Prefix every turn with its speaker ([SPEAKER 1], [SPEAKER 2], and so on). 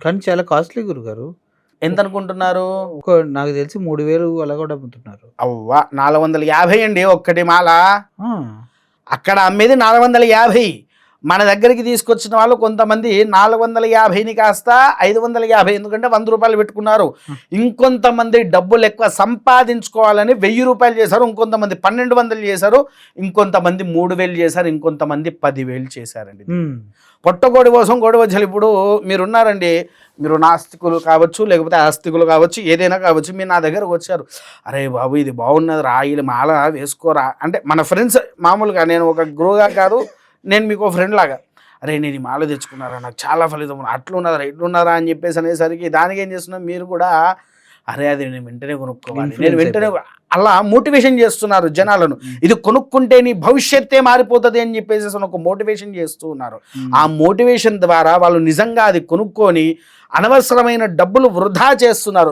[SPEAKER 1] కానీ చాలా కాస్ట్లీ గురుగారు.
[SPEAKER 2] ఎంత అనుకుంటున్నారు?
[SPEAKER 1] నాకు తెలిసి 3000 అలా కూడా అమ్ముతున్నారు.
[SPEAKER 2] అవ్వా 450 అండి ఒక్కటి మాల.
[SPEAKER 1] ఆ!
[SPEAKER 2] అక్కడ అమ్మేది 450. మన దగ్గరికి తీసుకొచ్చిన వాళ్ళు కొంతమంది 450ని కాస్త 550, ఎందుకంటే 100 రూపాయలు పెట్టుకున్నారు. ఇంకొంతమంది డబ్బులు ఎక్కువ సంపాదించుకోవాలని 1000 రూపాయలు చేశారు, ఇంకొంతమంది 1200 చేశారు, ఇంకొంతమంది 3000 చేశారు, ఇంకొంతమంది 10,000 చేశారండి. పొట్టగోడి కోసం గోడివచ్చలు. ఇప్పుడు మీరున్నారండి, మీరు నాస్తికులు కావచ్చు, లేకపోతే ఆస్తికులు కావచ్చు, ఏదైనా కావచ్చు, మీరు నా దగ్గరకు వచ్చారు, అరే బాబు ఇది బాగున్నది రా, ఇది మాల వేసుకోరా అంటే, మన ఫ్రెండ్స్ మామూలుగా, నేను ఒక గురువుగా కాదు, నేను మీకు ఫ్రెండ్ లాగా, అరే నేను ఈ మాల తెచ్చుకున్నారా, నాకు చాలా ఫలితం అట్లున్నదా ఇట్లున్నారా అని చెప్పేసి అనేసరికి దానికి ఏం చేస్తున్నా మీరు కూడా, అరే అది నేను వెంటనే కొనుక్కోవాలి, నేను వెంటనే అలా మోటివేషన్ చేస్తున్నారు జనాలను. ఇది కొనుక్కుంటే నీ భవిష్యత్తే మారిపోతుంది అని చెప్పేసి ఒక మోటివేషన్ చేస్తూ ఉన్నారు. ఆ మోటివేషన్ ద్వారా వాళ్ళు నిజంగా అది కొనుక్కొని అనవసరమైన డబ్బులు వృధా చేస్తున్నారు.